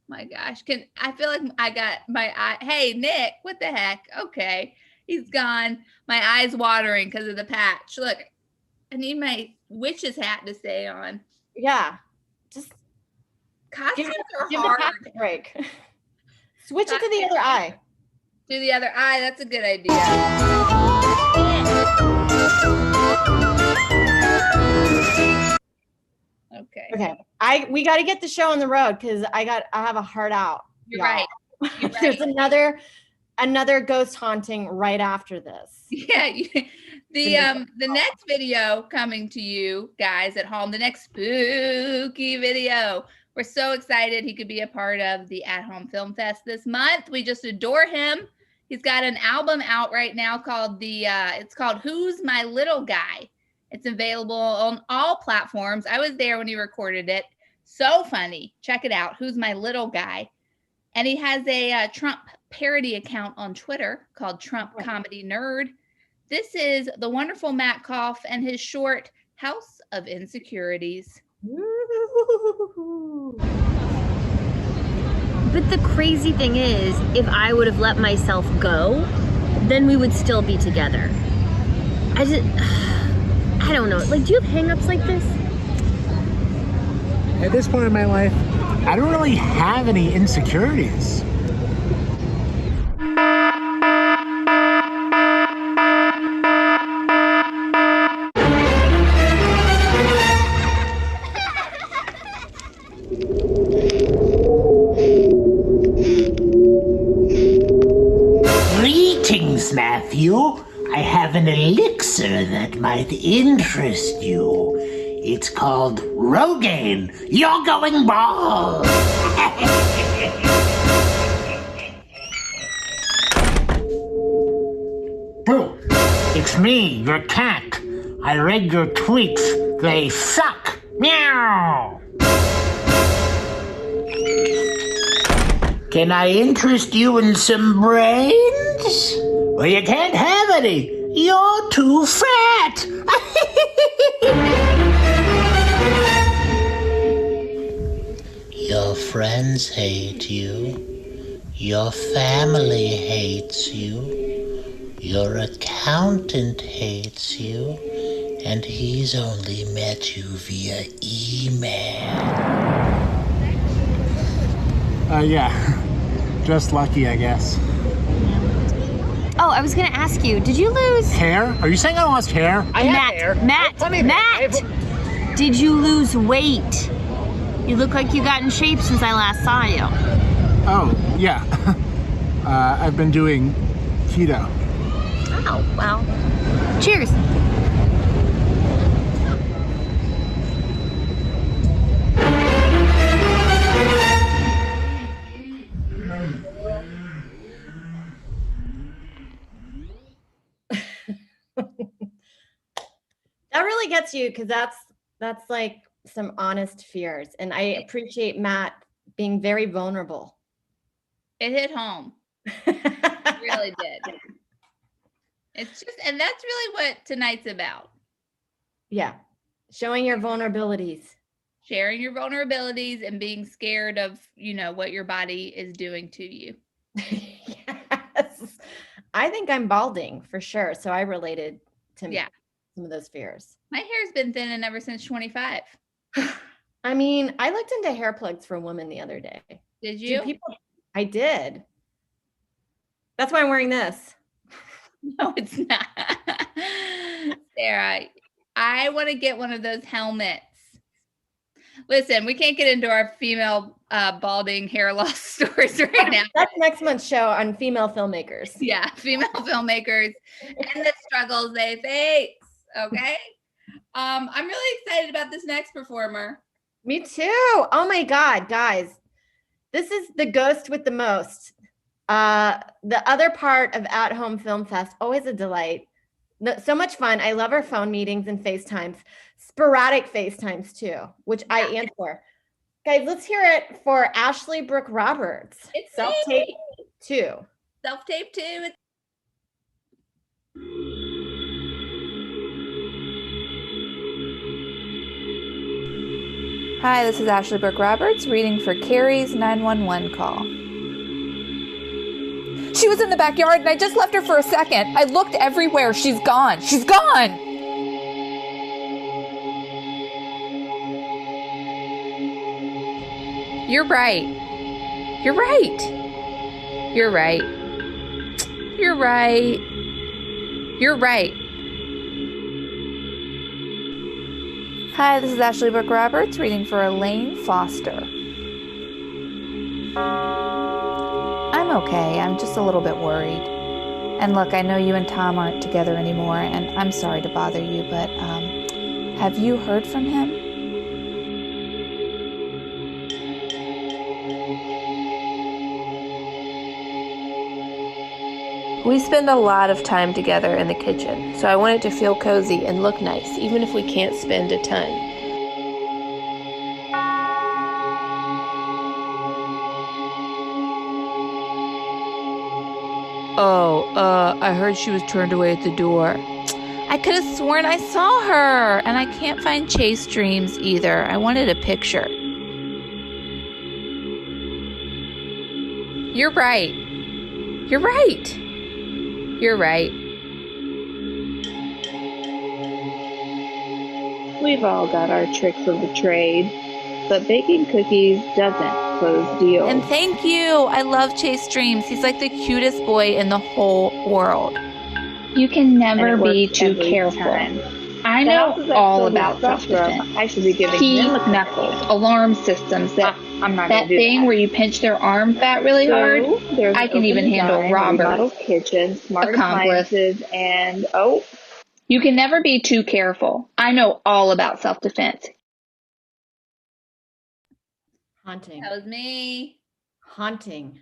my gosh. I feel like I got my eye. Hey, Nick, what the heck? Okay. He's gone. My eye's watering because of the patch. Look, I need my witch's hat to stay on. Yeah. Just Costumes are give hard. the patch a break. Switch it to the other eye. Do the other eye. That's a good idea. Okay. Okay. We got to get the show on the road because I have a heart out. You're right. You're There's right. another ghost haunting right after this. Yeah. The next video coming to you guys at home, the next spooky video. We're so excited he could be a part of the At Home Film Fest this month. We just adore him. He's got an album out right now called it's called Who's My Little Guy. It's available on all platforms. I was there when he recorded it. So funny. Check it out. Who's My Little Guy? And he has a Trump parody account on Twitter called Trump Comedy Nerd. This is the wonderful Matt Koff and his short House of Insecurities. But the crazy thing is, if I would have let myself go, then we would still be together. I don't know. Like, do you have hang-ups like this? At this point in my life, I don't really have any insecurities. Greetings, Matthew. I have an elixir that might interest you. It's called Rogaine. You're going bald. Boo! It's me, your cat. I read your tweets. They suck. Meow. Can I interest you in some brains? Well, you can't have any. You're too fat. Your friends hate you. Your family hates you. Your accountant hates you. And he's only met you via email. Yeah. Just lucky, I guess. Oh, I was gonna ask you, did you lose Hair? Are you saying I lost hair? Matt, did you lose weight? You look like you got in shape since I last saw you. Oh, yeah. I've been doing keto. Oh, well. Cheers. That really gets you because that's like some honest fears. And I appreciate Matt being very vulnerable. It hit home. It really did. It's just, and that's really what tonight's about. Yeah. Showing your vulnerabilities. Sharing your vulnerabilities and being scared of, what your body is doing to you. Yes. I think I'm balding for sure. So I related to some of those fears. My hair's been thinning ever since 25. I mean, I looked into hair plugs for a woman the other day. Did Do you? I did. That's why I'm wearing this. No, it's not. Sarah, I want to get one of those helmets. Listen, we can't get into our female balding hair loss stories right now. That's next month's show on female filmmakers. Yeah, female filmmakers and the struggles they face. Okay. I'm really excited about this next performer. Me too. Oh my God, guys. This is the ghost with the most. The other part of At Home Film Fest, always a delight. So much fun. I love our phone meetings and FaceTimes. Sporadic FaceTimes too, which I answer. Guys, let's hear it for Ashley Brooke Roberts. It's Self-Tape 2. Self-Tape 2. Hi, this is Ashley Brooke Roberts reading for Carrie's 911 call. She was in the backyard and I just left her for a second. I looked everywhere. She's gone. She's gone! You're right. You're right. You're right. You're right. You're right. Hi, this is Ashley Brooke Roberts reading for Elaine Foster. I'm okay. I'm just a little bit worried. And look, I know you and Tom aren't together anymore, and I'm sorry to bother you, but have you heard from him? We spend a lot of time together in the kitchen, so I want it to feel cozy and look nice, even if we can't spend a ton. I heard she was turned away at the door. I could have sworn I saw her, and I can't find Chase Dreams either. I wanted a picture. You're right. You're right. You're right. We've all got our tricks of the trade, but baking cookies doesn't close deals. And thank you. I love Chase Dreams. He's like the cutest boy in the whole world. You can never be too careful. I know all about self-defense. I should be giving Teeth, them a knuckles, alarm systems, that that thing where you pinch their arm fat really hard. There's I can even handle robbery, remodeled kitchen, smart accomplice, appliances, and you can never be too careful. I know all about self-defense. Haunting. That was me. Haunting.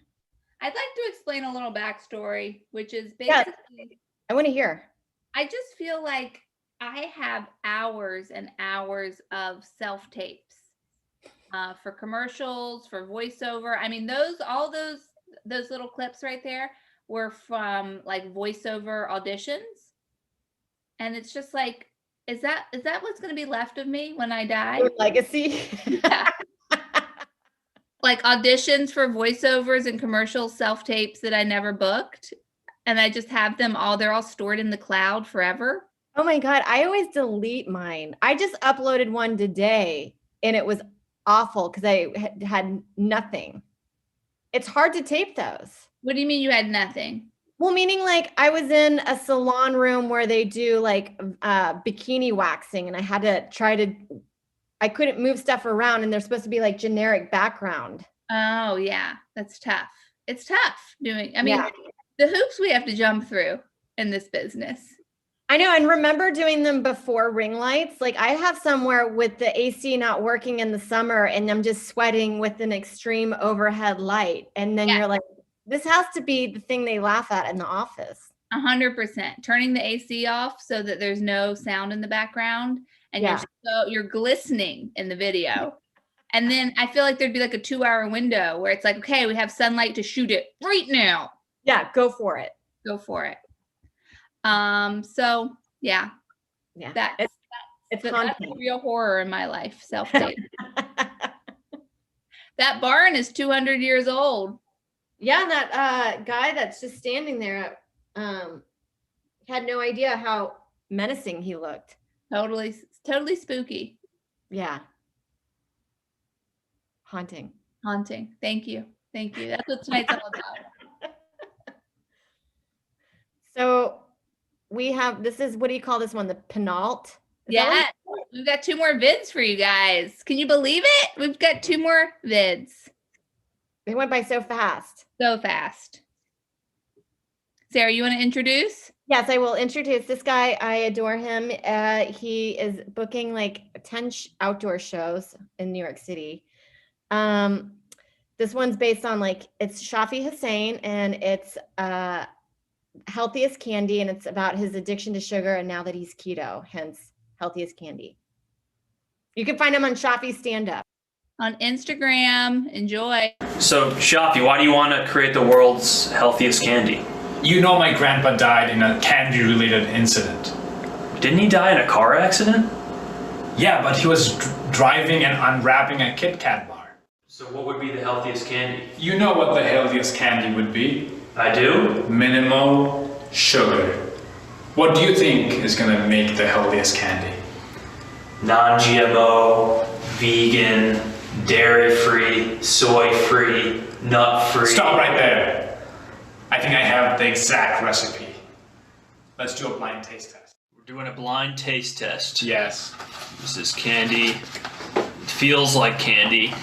I'd like to explain a little backstory, which is basically, I want to hear. I just feel like I have hours and hours of self-tapes for commercials, for voiceover. I mean, all those little clips right there were from like voiceover auditions. And it's just like, is that what's going to be left of me when I die? Your legacy. Yeah. Like auditions for voiceovers and commercial self-tapes that I never booked. And I just have them all, they're all stored in the cloud forever. Oh my God, I always delete mine. I just uploaded one today and it was awful because I had nothing. It's hard to tape those. What do you mean you had nothing? Well, meaning like I was in a salon room where they do like bikini waxing and I had to I couldn't move stuff around and they're supposed to be like generic background. Oh yeah, that's tough. It's tough doing, the hoops we have to jump through in this business. I know. And remember doing them before ring lights? Like I have somewhere with the AC not working in the summer and I'm just sweating with an extreme overhead light. And then you're like, this has to be the thing they laugh at in the office. 100%. Turning the AC off so that there's no sound in the background and you're glistening in the video. And then I feel like there'd be like a 2-hour window where it's like, okay, we have sunlight to shoot it right now. Yeah, go for it. Go for it. So yeah. That's real horror in my life. Self-tape. That barn is 200 years old. Yeah, that guy that's just standing there had no idea how menacing he looked. Totally spooky. Yeah. Haunting. Haunting. Thank you. Thank you. That's what tonight's all about. So we have, this is, what do you call this one? The penult? Yeah. We've got 2 more vids for you guys. Can you believe it? We've got 2 more vids. They went by so fast. So fast. Sarah, you want to introduce? Yes, I will introduce this guy. I adore him. He is booking like 10 outdoor shows in New York City. This one's based on it's Shafi Hussein, and it's Healthiest Candy, and it's about his addiction to sugar and now that he's keto, hence Healthiest Candy. You can find him on Shafi Stand Up. On Instagram. Enjoy. So, Shafi, why do you want to create the world's healthiest candy? You know my grandpa died in a candy-related incident. Didn't he die in a car accident? Yeah, but he was driving and unwrapping a Kit Kat bar. So what would be the healthiest candy? You know what the healthiest candy would be? I do? Minimal sugar. What do you think is gonna make the healthiest candy? Non-GMO, vegan, dairy-free, soy-free, nut-free. Stop right there. I think I have the exact recipe. Let's do a blind taste test. We're doing a blind taste test. Yes. This is candy. It feels like candy.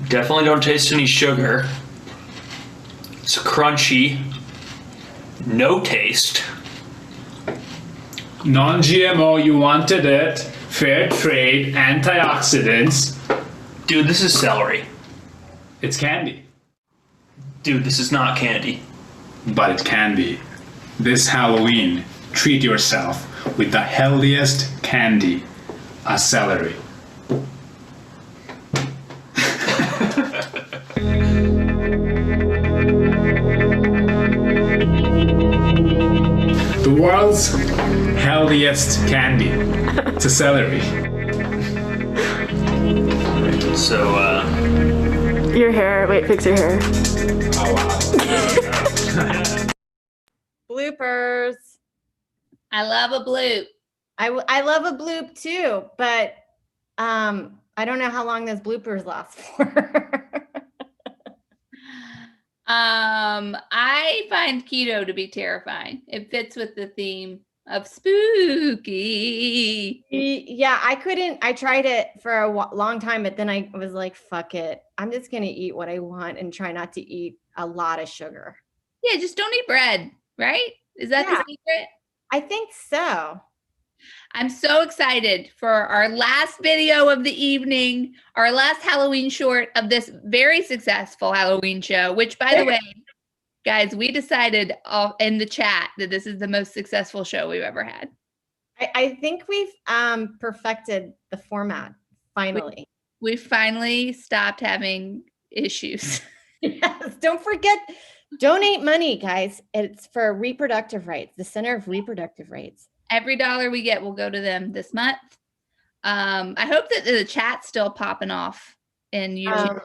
Definitely don't taste any sugar. It's crunchy. No taste. Non-GMO, you wanted it. Fair trade, antioxidants. Dude, this is celery. It's candy. Dude, this is not candy. But it can be. This Halloween, treat yourself with the healthiest candy, a celery. The world's healthiest candy. It's a celery. So, Your hair. Wait, fix your hair. Oh, wow. Bloopers. I love a bloop. I love a bloop too, but I don't know how long those bloopers last for. I find keto to be terrifying. It fits with the theme of spooky. Yeah, I tried it for a long time, but then I was like, fuck it. I'm just going to eat what I want and try not to eat a lot of sugar. Yeah, just don't eat bread, right? Is that the secret? I think so. I'm so excited for our last video of the evening, our last Halloween short of this very successful Halloween show, which, by the way, guys, we decided in the chat that this is the most successful show we've ever had. I think we've perfected the format, finally. We finally stopped having issues. Yes, don't forget, donate money, guys. It's for reproductive rights, the Center of Reproductive Rights. Every dollar we get will go to them this month. I hope that the chat's still popping off in YouTube.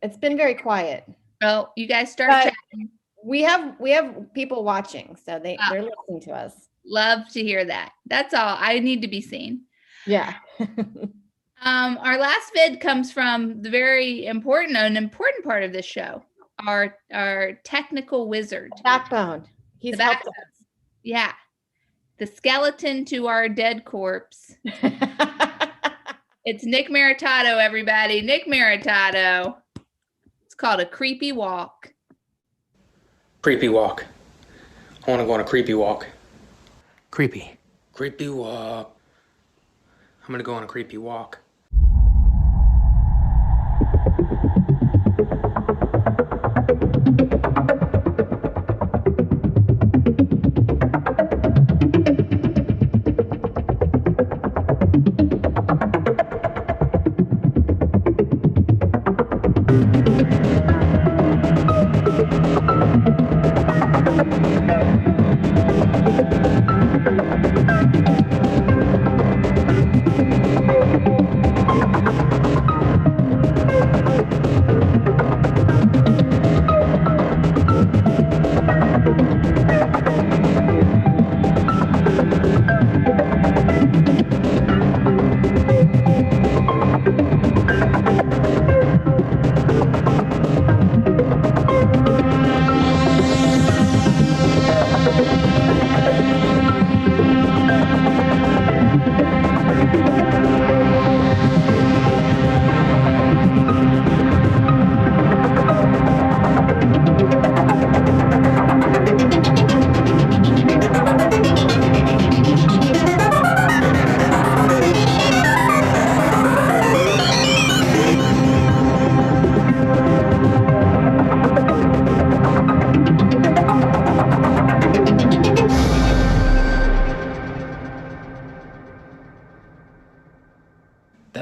It's been very quiet. Oh, you guys start chatting. We have people watching, so they're listening to us. Love to hear that. That's all. I need to be seen. Yeah. Our last vid comes from the very important part of this show. Our technical wizard. Backbone. He's helped us. Yeah. The skeleton to our dead corpse. It's Nick Maritato, everybody. Nick Maritato. It's called A Creepy Walk. Creepy walk. I want to go on a creepy walk. Creepy. Creepy walk. I'm going to go on a creepy walk.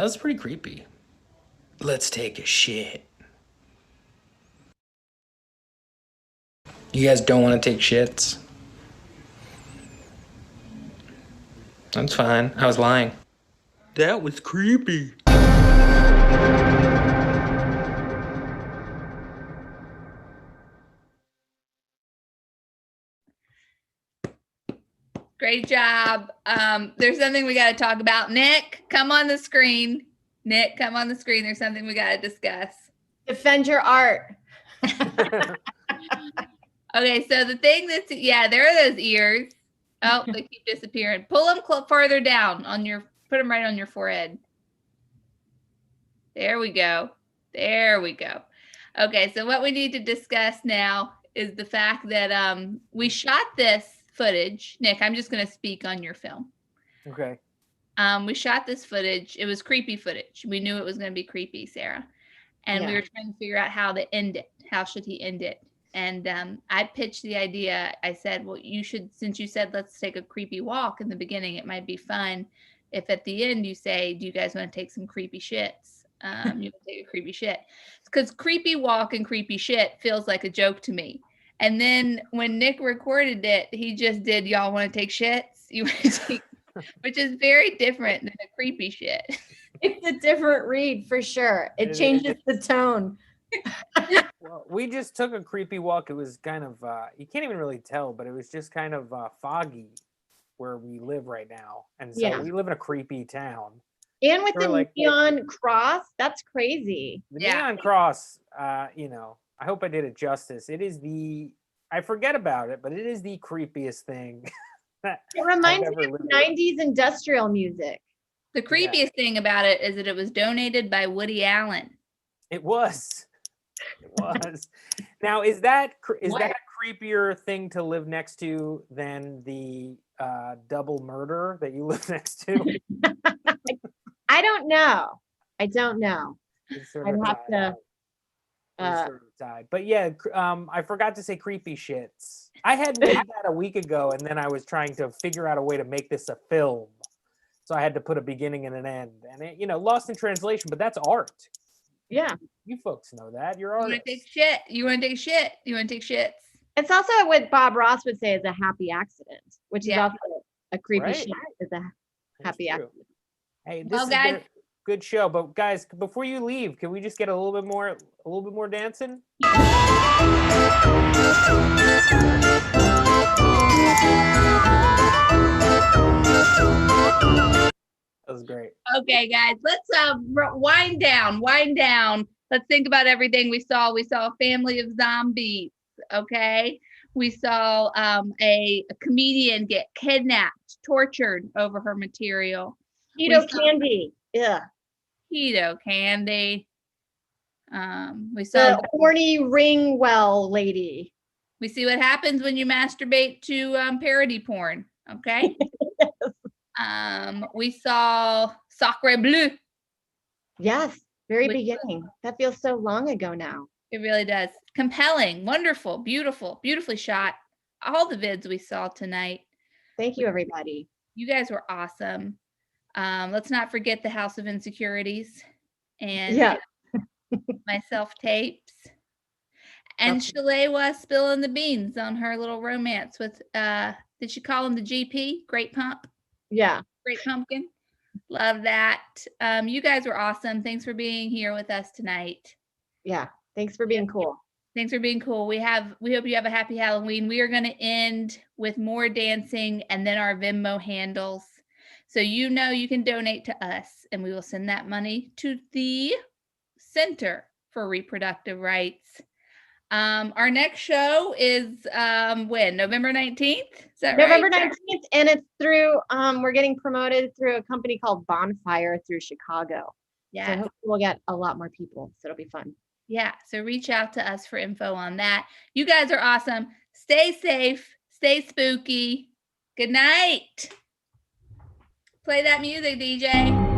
that was pretty creepy. Let's take a shit. You guys don't want to take shits? That's fine. I was lying. That was creepy. Great job. There's something we got to talk about. Nick, come on the screen. Nick, come on the screen. There's something we got to discuss. Defend your art. Okay, so the thing that's, yeah, there are those ears. Oh, they keep disappearing. Pull them farther down on your, put them right on your forehead. There we go. There we go. Okay, so what we need to discuss now is the fact that we shot this footage. Nick, I'm just going to speak on your film. Okay. We shot this footage. It was creepy footage. We knew it was going to be creepy, Sarah. And we were trying to figure out how to end it. How should he end it? And I pitched the idea. I said, well, you should, since you said, let's take a creepy walk in the beginning, it might be fun if at the end you say, do you guys want to take some creepy shits? You want to take a creepy shit. Because creepy walk and creepy shit feels like a joke to me. And then when Nick recorded it, he just did, y'all want to take shits? You want to take, which is very different than a creepy shit. It's a different read for sure. It changes the tone. Well, we just took a creepy walk. It was kind of, you can't even really tell, but it was just kind of foggy where we live right now. And so we live in a creepy town. And with the neon cross, that's crazy. The neon cross, you know, I hope I did it justice. It is I forget about it, but it is the creepiest thing. It reminds me of 90s industrial music. The creepiest thing about it is that it was donated by Woody Allen. It was. It was. Now, is that a creepier thing to live next to than the double murder that you live next to? I don't know. I'd have to. But yeah, I forgot to say creepy shits. I had made that a week ago, and then I was trying to figure out a way to make this a film. So I had to put a beginning and an end, and it, you know, lost in translation. But that's art. Yeah, you folks know that. You're artists. You want to take shit. You want to take shit. You want to take shits. It's also what Bob Ross would say is a happy accident, which is also a creepy shit. Is a happy accident. Hey, this is a good show, but guys, before you leave, can we just get a little bit more dancing? That was great. Okay, guys, let's wind down. Let's think about everything we saw. We saw a family of zombies. Okay, we saw a comedian get kidnapped, tortured over her material. Keto candy. Yeah. Keto candy. We saw the horny Ringwell lady. We see what happens when you masturbate to parody porn. Okay. We saw Sacre Bleu. Yes, very beginning. That feels so long ago now. It really does. Compelling, wonderful, beautiful, beautifully shot. All the vids we saw tonight. Thank you, everybody. You guys were awesome. Let's not forget the House of Insecurities and my self-tapes. And Shalewa spilling the beans on her little romance with, did she call him the GP? Great Pump? Yeah. Great Pumpkin. Love that. You guys were awesome. Thanks for being here with us tonight. Yeah. Thanks for being cool. Thanks for being cool. We hope you have a happy Halloween. We are going to end with more dancing and then our Venmo handles. So you know you can donate to us and we will send that money to the Center for Reproductive Rights. Our next show is when? November 19th? Is that November right? 19th, and it's through, we're getting promoted through a company called Bonfire through Chicago. Yeah. So hopefully we'll get a lot more people, so it'll be fun. Yeah, so reach out to us for info on that. You guys are awesome. Stay safe, stay spooky. Good night. Play that music, DJ.